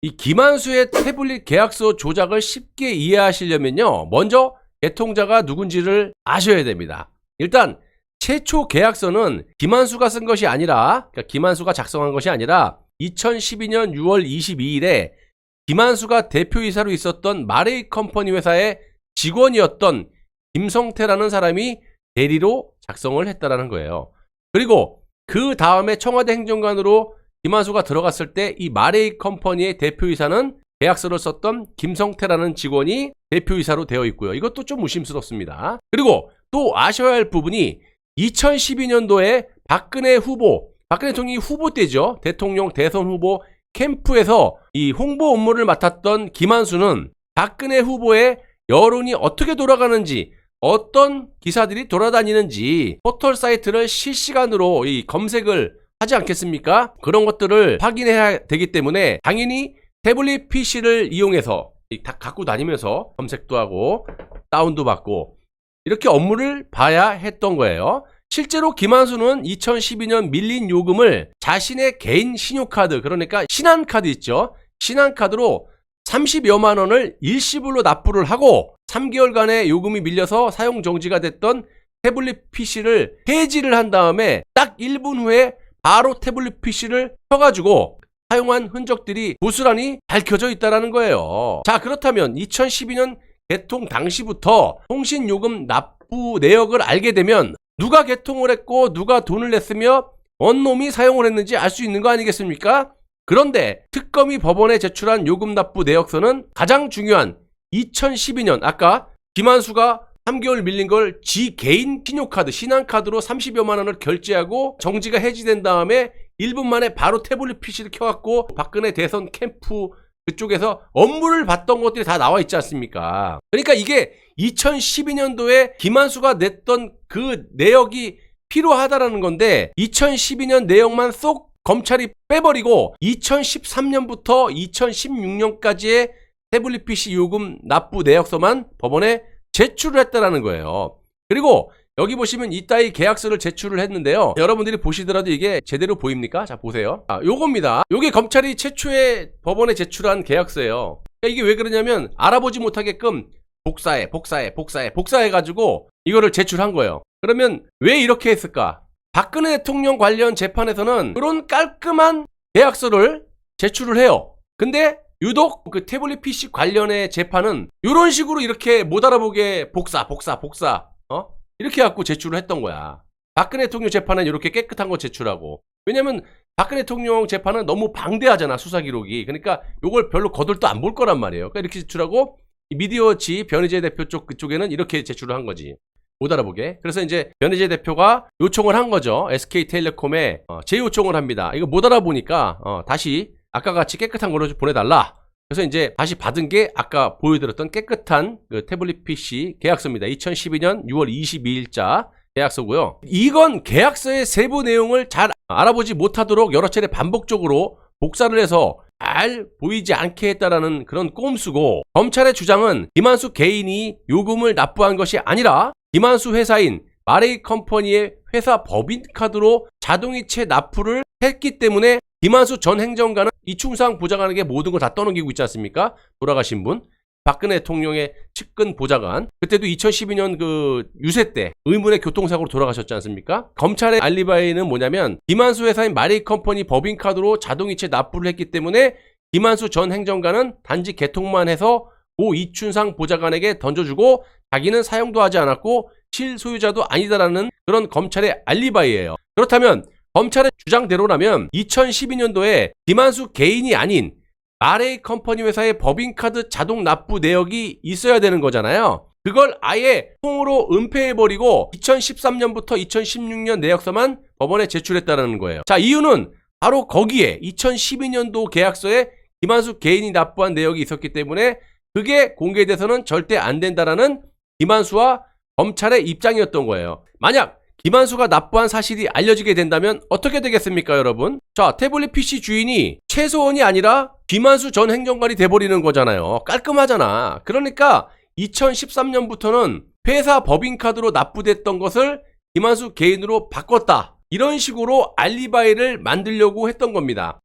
이 김한수의 태블릿 계약서 조작을 쉽게 이해하시려면요, 먼저 개통자가 누군지를 아셔야 됩니다. 일단 최초 계약서는 김한수가 쓴 것이 아니라, 그러니까 김한수가 작성한 것이 아니라 2012년 6월 22일에 김한수가 대표이사로 있었던 마레이 컴퍼니 회사의 직원이었던 김성태라는 사람이 대리로 작성을 했다라는 거예요. 그리고 그 다음에 청와대 행정관으로 김한수가 들어갔을 때 이 마레이 컴퍼니의 대표이사는 계약서를 썼던 김성태라는 직원이 대표이사로 되어 있고요. 이것도 좀 의심스럽습니다. 그리고 또 아셔야 할 부분이 2012년도에 박근혜 대통령이 후보 때죠. 대통령 대선 후보 캠프에서 이 홍보 업무를 맡았던 김한수는 박근혜 후보의 여론이 어떻게 돌아가는지, 어떤 기사들이 돌아다니는지 포털 사이트를 실시간으로 이 검색을 하지 않겠습니까? 그런 것들을 확인해야 되기 때문에 당연히 태블릿 PC를 이용해서 다 갖고 다니면서 검색도 하고 다운도 받고 이렇게 업무를 봐야 했던 거예요. 실제로 김한수는 2012년 밀린 요금을 자신의 개인 신용카드, 그러니까 신한카드 있죠. 신한카드로 30여만 원을 일시불로 납부를 하고 3개월간의 요금이 밀려서 사용 정지가 됐던 태블릿 PC를 해지를 한 다음에 딱 1분 후에 바로 태블릿 PC를 켜가지고 사용한 흔적들이 고스란히 밝혀져 있다는 거예요. 자, 그렇다면 2012년 개통 당시부터 통신요금 납부 내역을 알게 되면 누가 개통을 했고 누가 돈을 냈으며 어느 놈이 사용을 했는지 알 수 있는 거 아니겠습니까? 그런데 특검이 법원에 제출한 요금 납부 내역서는 가장 중요한 2012년, 아까 김한수가 3개월 밀린 걸 지 개인 신용카드, 신한카드로 30여만 원을 결제하고 정지가 해지된 다음에 1분 만에 바로 태블릿 PC를 켜갖고 박근혜 대선 캠프 그쪽에서 업무를 봤던 것들이 다 나와 있지 않습니까? 그러니까 이게 2012년도에 김한수가 냈던 그 내역이 필요하다라는 건데 2012년 내용만 쏙 검찰이 빼버리고 2013년부터 2016년까지의 태블릿 PC 요금 납부 내역서만 법원에 제출을 했다라는 거예요. 그리고 여기 보시면 이따위 계약서를 제출을 했는데요. 여러분들이 보시더라도 이게 제대로 보입니까? 자, 보세요. 요겁니다. 요게 검찰이 최초에 법원에 제출한 계약서예요. 그러니까 이게 왜 그러냐면 알아보지 못하게끔 복사해가지고 이거를 제출한 거예요. 그러면 왜 이렇게 했을까? 박근혜 대통령 관련 재판에서는 그런 깔끔한 계약서를 제출을 해요. 근데 유독 그 태블릿 PC 관련의 재판은 이런 식으로 이렇게 못 알아보게 복사 이렇게 갖고 제출을 했던 거야. 박근혜 대통령 재판은 이렇게 깨끗한 거 제출하고, 왜냐면 박근혜 대통령 재판은 너무 방대하잖아, 수사 기록이. 그러니까 요걸 별로 거들도 안 볼 거란 말이에요. 그러니까 이렇게 제출하고 미디어워치 변희재 대표 그쪽에는 이렇게 제출을 한 거지, 못 알아보게. 그래서 이제 변희재 대표가 요청을 한 거죠. SK텔레콤에 재요청을 합니다. 이거 못 알아보니까 다시 아까 같이 깨끗한 걸로 보내달라. 그래서 이제 다시 받은 게 아까 보여드렸던 깨끗한 그 태블릿 PC 계약서입니다. 2012년 6월 22일자 계약서고요. 이건 계약서의 세부 내용을 잘 알아보지 못하도록 여러 차례 반복적으로 복사를 해서 잘 보이지 않게 했다라는 그런 꼼수고, 검찰의 주장은 김한수 개인이 요금을 납부한 것이 아니라 김한수 회사인 마레이 컴퍼니의 회사 법인카드로 자동이체 납부를 했기 때문에 김한수 전 행정관은 이충상 보좌관에게 모든 걸 다 떠넘기고 있지 않습니까? 돌아가신 분, 박근혜 대통령의 측근 보좌관, 그때도 2012년 그 유세 때 의문의 교통사고로 돌아가셨지 않습니까? 검찰의 알리바이는 뭐냐면 김한수 회사인 마레이 컴퍼니 법인카드로 자동이체 납부를 했기 때문에 김한수 전 행정관은 단지 개통만 해서 고 이춘상 보좌관에게 던져주고 자기는 사용도 하지 않았고 실소유자도 아니다라는 그런 검찰의 알리바이예요. 그렇다면 검찰의 주장대로라면 2012년도에 김한수 개인이 아닌 마레이 컴퍼니 회사의 법인카드 자동 납부 내역이 있어야 되는 거잖아요. 그걸 아예 통으로 은폐해버리고 2013년부터 2016년 내역서만 법원에 제출했다는 거예요. 자, 이유는 바로 거기에 2012년도 계약서에 김한수 개인이 납부한 내역이 있었기 때문에 그게 공개돼서는 절대 안 된다라는 김한수와 검찰의 입장이었던 거예요. 만약 김한수가 납부한 사실이 알려지게 된다면 어떻게 되겠습니까, 여러분? 자, 태블릿 PC 주인이 최소원이 아니라 김한수 전 행정관이 돼버리는 거잖아요. 깔끔하잖아. 그러니까 2013년부터는 회사 법인카드로 납부됐던 것을 김한수 개인으로 바꿨다. 이런 식으로 알리바이를 만들려고 했던 겁니다.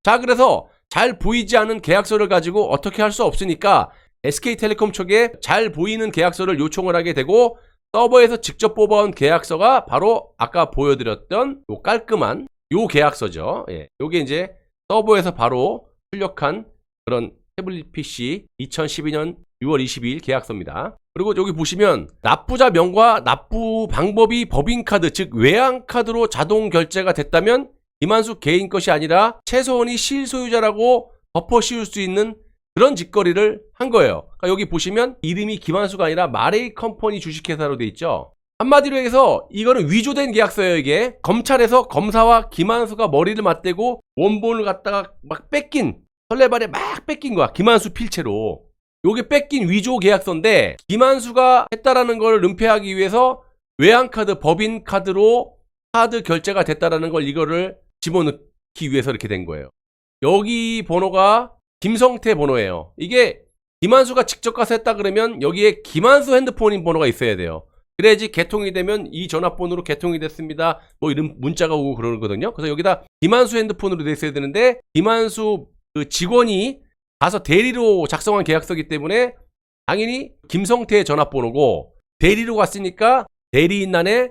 자, 그래서 잘 보이지 않는 계약서를 가지고 어떻게 할 수 없으니까 SK텔레콤 측에 잘 보이는 계약서를 요청을 하게 되고, 서버에서 직접 뽑아온 계약서가 바로 아까 보여드렸던 요 깔끔한 요 계약서죠. 예, 요게 이제 서버에서 바로 출력한 그런 태블릿 PC 2012년 6월 22일 계약서입니다. 그리고 여기 보시면 납부자 명과 납부 방법이 법인카드, 즉 외항카드로 자동 결제가 됐다면 김한수 개인 것이 아니라 최소원이 실소유자라고 덮어 씌울 수 있는 그런 짓거리를 한 거예요. 그러니까 여기 보시면 이름이 김한수가 아니라 마레이 컴퍼니 주식회사로 돼 있죠. 한마디로 해서 이거는 위조된 계약서예요. 이게 검찰에서 검사와 김한수가 머리를 맞대고 원본을 갖다가 막 뺏긴, 설레발에 막 뺏긴 거야. 김한수 필체로. 요게 뺏긴 위조 계약서인데 김한수가 했다라는 걸 은폐하기 위해서 외항카드, 법인카드로 카드 결제가 됐다라는 걸 이거를 집어넣기 위해서 이렇게 된 거예요. 여기 번호가 김성태 번호예요. 이게 김한수가 직접 가서 했다 그러면 여기에 김한수 핸드폰인 번호가 있어야 돼요. 그래야지 개통이 되면 이 전화번호로 개통이 됐습니다. 뭐 이런 문자가 오고 그러거든요. 그래서 여기다 김한수 핸드폰으로 돼 있어야 되는데 김한수 그 직원이 가서 대리로 작성한 계약서이기 때문에 당연히 김성태의 전화번호고, 대리로 갔으니까 대리인란에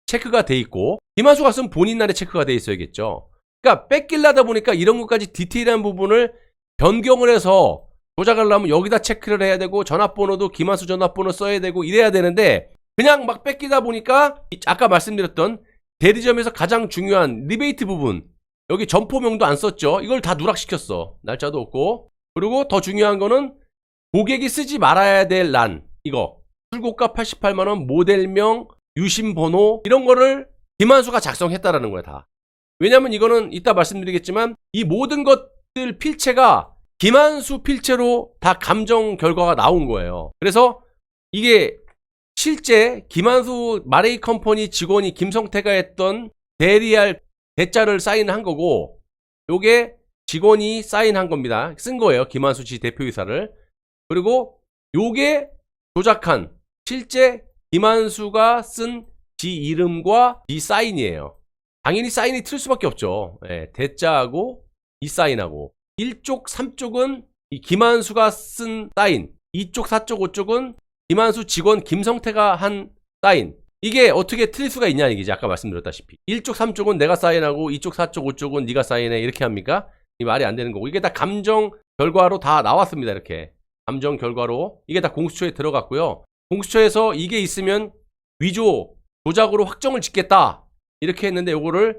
체크가 돼 있고 김한수가 쓰면 본인란에 체크가 돼 있어야겠죠. 그러니까 뺏길라다 보니까 이런 것까지 디테일한 부분을 변경을 해서 조작을 하려면 여기다 체크를 해야 되고 전화번호도 김한수 전화번호 써야 되고 이래야 되는데 그냥 막 뺏기다 보니까 아까 말씀드렸던 대리점에서 가장 중요한 리베이트 부분, 여기 점포명도 안 썼죠. 이걸 다 누락시켰어. 날짜도 없고. 그리고 더 중요한 거는 고객이 쓰지 말아야 될 란, 이거 출고가 88만원, 모델명, 유심번호 이런 거를 김한수가 작성했다라는 거야 다. 왜냐면 이거는 이따 말씀드리겠지만 이 모든 것들 필체가 김한수 필체로 다 감정 결과가 나온 거예요. 그래서 이게 실제 김한수 마레이 컴퍼니 직원이 김성태가 했던 대리할 대자를 사인한 거고, 요게 직원이 사인한 겁니다. 쓴 거예요. 김한수 지 대표이사를. 그리고 요게 조작한 실제 김한수가 쓴 지 이름과 이 사인이에요. 당연히 사인이 틀릴 수밖에 없죠. 예, 대자하고 이 사인하고 1쪽 3쪽은 이 김한수가 쓴 사인, 2쪽 4쪽 5쪽은 김한수 직원 김성태가 한 사인. 이게 어떻게 틀릴 수가 있냐 이게 아까 말씀드렸다시피 1쪽 3쪽은 내가 사인하고 2쪽 4쪽 5쪽은 네가 사인해, 이렇게 합니까? 이 말이 안 되는 거고, 이게 다 감정 결과로 다 나왔습니다. 이렇게 감정 결과로 이게 다 공수처에 들어갔고요. 공수처에서 이게 있으면 위조 조작으로 확정을 짓겠다 이렇게 했는데 요거를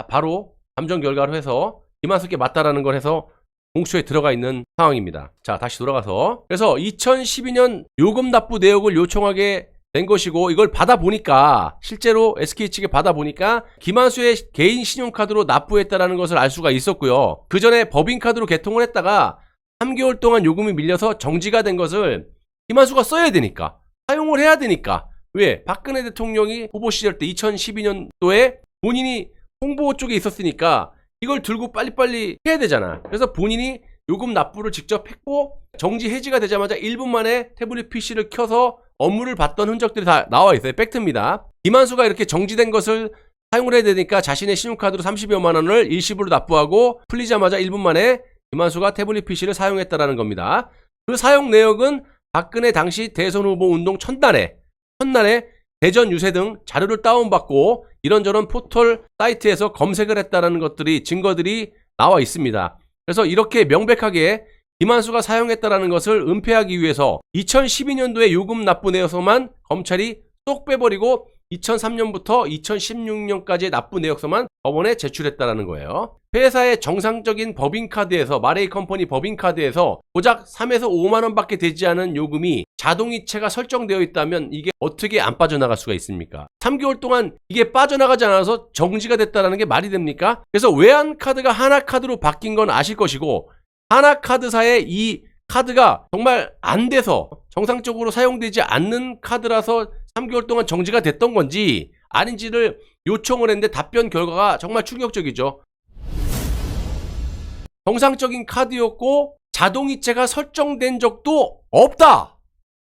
바로 감정 결과로 해서 김한수께 맞다라는 걸 해서 공수처에 들어가 있는 상황입니다. 자, 다시 돌아가서 그래서 2012년 요금 납부 내역을 요청하게 된 것이고, 이걸 받아보니까 실제로 SK 측에 받아보니까 김한수의 개인 신용카드로 납부했다라는 것을 알 수가 있었고요. 그 전에 법인카드로 개통을 했다가 3개월 동안 요금이 밀려서 정지가 된 것을 김한수가 써야 되니까, 사용을 해야 되니까. 왜? 박근혜 대통령이 후보 시절 때 2012년도에 본인이 홍보 쪽에 있었으니까 이걸 들고 빨리빨리 해야 되잖아. 그래서 본인이 요금 납부를 직접 했고, 정지 해지가 되자마자 1분 만에 태블릿 PC를 켜서 업무를 봤던 흔적들이 다 나와 있어요. 팩트입니다. 김한수가 이렇게 정지된 것을 사용을 해야 되니까 자신의 신용카드로 30여만 원을 일시불로 납부하고 풀리자마자 1분 만에 김한수가 태블릿 PC를 사용했다라는 겁니다. 그 사용 내역은 박근혜 당시 대선 후보 운동 첫날에 대전 유세 등 자료를 다운받고 이런저런 포털 사이트에서 검색을 했다라는 것들이, 증거들이 나와 있습니다. 그래서 이렇게 명백하게 김한수가 사용했다라는 것을 은폐하기 위해서 2012년도에 요금 납부 내역서만 검찰이 쏙 빼버리고 2003년부터 2016년까지의 납부 내역서만 법원에 제출했다라는 거예요. 회사의 정상적인 법인카드에서, 마레이 컴퍼니 법인카드에서 고작 3에서 5만 원밖에 되지 않은 요금이 자동이체가 설정되어 있다면 이게 어떻게 안 빠져나갈 수가 있습니까? 3개월 동안 이게 빠져나가지 않아서 정지가 됐다는 게 말이 됩니까? 그래서 외환카드가 하나카드로 바뀐 건 아실 것이고, 하나카드사의 이 카드가 정말 안 돼서 정상적으로 사용되지 않는 카드라서 3개월 동안 정지가 됐던 건지 아닌지를 요청을 했는데 답변 결과가 정말 충격적이죠. 정상적인 카드였고 자동이체가 설정된 적도 없다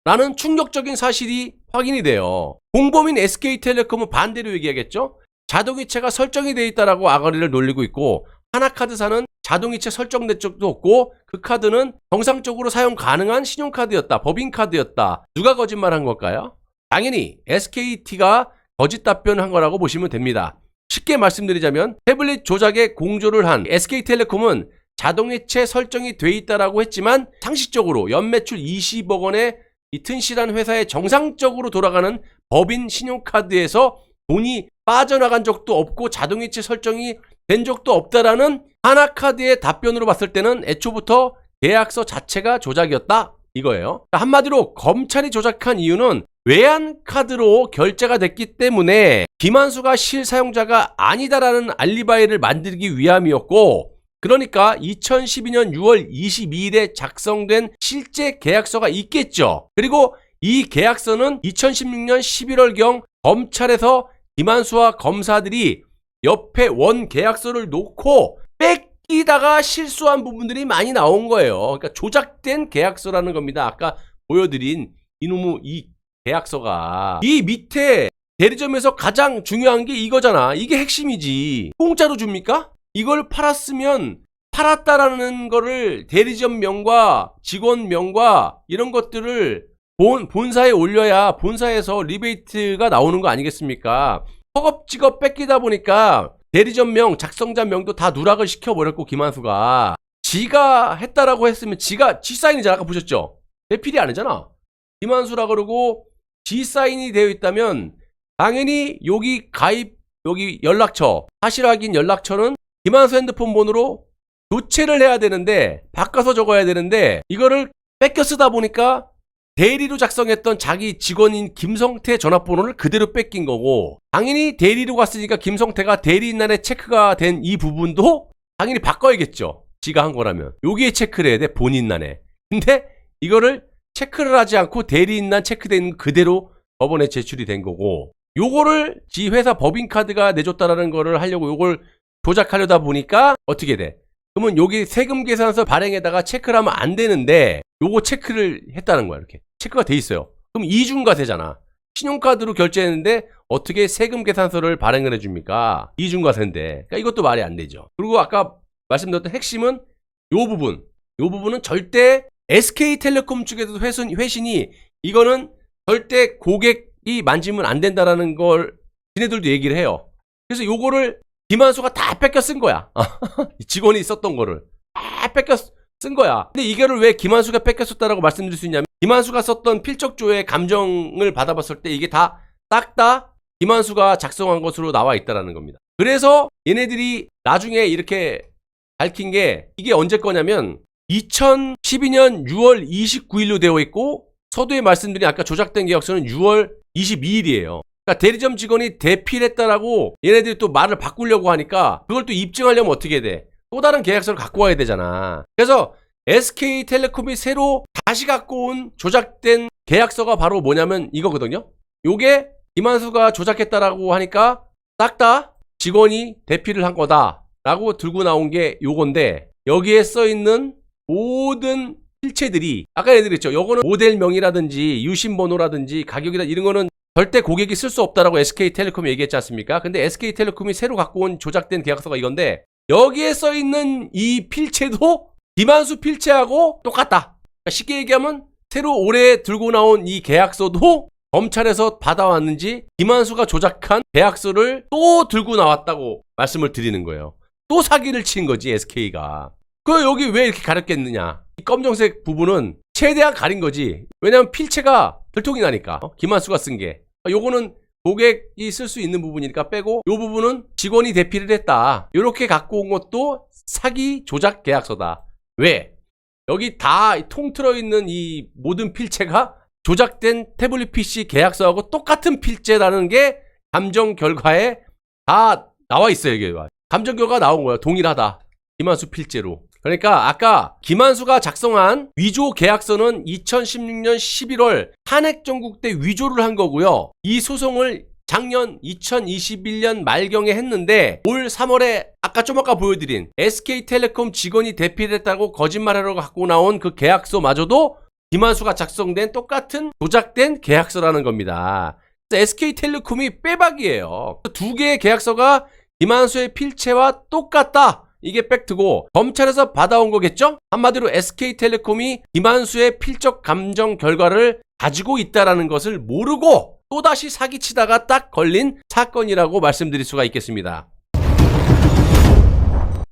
라는 충격적인 사실이 확인이 돼요. 공범인 SK텔레콤은 반대로 얘기하겠죠. 자동이체가 설정이 되어 있다라고 아가리를 놀리고 있고, 하나카드사는 자동이체 설정된 적도 없고 그 카드는 정상적으로 사용 가능한 신용카드였다. 법인카드였다. 누가 거짓말한 걸까요? 당연히 SKT가 거짓 답변을 한 거라고 보시면 됩니다. 쉽게 말씀드리자면 태블릿 조작에 공조를 한 SK텔레콤은 자동이체 설정이 돼 있다라고 했지만 상식적으로 연매출 20억 원의 이 튼실한 회사에 정상적으로 돌아가는 법인 신용카드에서 돈이 빠져나간 적도 없고 자동이체 설정이 된 적도 없다라는 하나카드의 답변으로 봤을 때는 애초부터 계약서 자체가 조작이었다 이거예요. 한마디로 검찰이 조작한 이유는 외환카드로 결제가 됐기 때문에 김한수가 실사용자가 아니다라는 알리바이를 만들기 위함이었고, 그러니까 2012년 6월 22일에 작성된 실제 계약서가 있겠죠. 그리고 이 계약서는 2016년 11월경 검찰에서 김한수와 검사들이 옆에 원 계약서를 놓고 뺏기다가 실수한 부분들이 많이 나온 거예요. 그러니까 조작된 계약서라는 겁니다. 아까 보여드린 이놈의 이 계약서가 이 밑에 대리점에서 가장 중요한 게 이거잖아. 이게 핵심이지. 공짜로 줍니까? 이걸 팔았으면 팔았다라는 거를 대리점 명과 직원 명과 이런 것들을 본사에 올려야 본사에서 리베이트가 나오는 거 아니겠습니까? 허겁지겁 뺏기다 보니까 대리점 명, 작성자 명도 다 누락을 시켜버렸고 김한수가 지가 했다라고 했으면 지 사인이잖아. 아까 보셨죠? 대필이 아니잖아. 김한수라 그러고 지 사인이 되어 있다면 당연히 여기 여기 연락처, 사실 확인 연락처는 김한수 핸드폰 번호로 교체를 해야 되는데 바꿔서 적어야 되는데 이거를 뺏겨 쓰다 보니까 대리로 작성했던 자기 직원인 김성태 전화번호를 그대로 뺏긴 거고, 당연히 대리로 갔으니까 김성태가 대리인란에 체크가 된 이 부분도 당연히 바꿔야겠죠. 지가 한 거라면 여기에 체크를 해야 돼, 본인란에. 근데 이거를 체크를 하지 않고 대리인란 체크된 그대로 법원에 제출이 된 거고, 요거를 지 회사 법인카드가 내줬다라는 거를 하려고 요걸 조작하려다 보니까 어떻게 돼? 그러면 여기 세금 계산서 발행에다가 체크를 하면 안 되는데 요거 체크를 했다는 거야. 이렇게 체크가 돼 있어요. 그럼 이중과세잖아. 신용카드로 결제했는데 어떻게 세금 계산서를 발행을 해줍니까? 이중과세인데. 그러니까 이것도 말이 안 되죠. 그리고 아까 말씀드렸던 핵심은 요 부분은 절대 SK텔레콤 측에서도 회신이 이거는 절대 고객이 만지면 안 된다라는 걸 지네들도 얘기를 해요. 그래서 요거를 김한수가 다 뺏겨 쓴 거야. 직원이 있었던 거를 다 뺏겨 쓴 거야. 근데 이거를 왜 김한수가 뺏겨 썼다라고 말씀드릴 수 있냐면, 김한수가 썼던 필적조의 감정을 받아봤을 때 이게 딱 다 김한수가 작성한 것으로 나와 있다라는 겁니다. 그래서 얘네들이 나중에 이렇게 밝힌 게 이게 언제 거냐면 2012년 6월 29일로 되어 있고, 서두에 말씀드린 아까 조작된 계약서는 6월 22일이에요. 그러니까 대리점 직원이 대필했다라고 얘네들이 또 말을 바꾸려고 하니까 그걸 또 입증하려면 어떻게 돼? 또 다른 계약서를 갖고 와야 되잖아. 그래서 SK텔레콤이 새로 다시 갖고 온 조작된 계약서가 바로 뭐냐면 이거거든요. 요게 김한수가 조작했다라고 하니까 딱 다 직원이 대필을 한 거다라고 들고 나온 게 요건데, 여기에 써있는 모든 필체들이 아까 얘기했죠. 요거는 모델명이라든지 유심번호라든지 가격이라 이런 거는 절대 고객이 쓸 수 없다라고 SK텔레콤이 얘기했지 않습니까? 근데 SK텔레콤이 새로 갖고 온 조작된 계약서가 이건데, 여기에 써있는 이 필체도 김한수 필체하고 똑같다. 그러니까 쉽게 얘기하면 새로 올해 들고 나온 이 계약서도 검찰에서 받아왔는지 김한수가 조작한 계약서를 또 들고 나왔다고 말씀을 드리는 거예요. 또 사기를 친 거지 SK가. 그 여기 왜 이렇게 가렸겠느냐. 이 검정색 부분은 최대한 가린 거지. 왜냐면 필체가 들통이 나니까. 김한수가 쓴 게. 요거는 고객이 쓸 수 있는 부분이니까 빼고, 요 부분은 직원이 대필을 했다. 요렇게 갖고 온 것도 사기 조작 계약서다. 왜? 여기 다 통틀어 있는 이 모든 필체가 조작된 태블릿 PC 계약서하고 똑같은 필체라는 게 감정 결과에 다 나와 있어요. 이게 감정 결과가 나온 거야. 동일하다. 김한수 필체로. 그러니까 아까 김한수가 작성한 위조 계약서는 2016년 11월 탄핵 정국 때 위조를 한 거고요. 이 소송을 작년 2021년 말경에 했는데, 올 3월에 아까 보여드린 SK텔레콤 직원이 대필했다고 거짓말하러 갖고 나온 그 계약서마저도 김한수가 작성된 똑같은 조작된 계약서라는 겁니다. SK텔레콤이 빼박이에요. 두 개의 계약서가 김한수의 필체와 똑같다. 이게 팩트고 검찰에서 받아온 거겠죠? 한마디로 SK텔레콤이 김한수의 필적 감정 결과를 가지고 있다는 것을 모르고 또다시 사기치다가 딱 걸린 사건이라고 말씀드릴 수가 있겠습니다.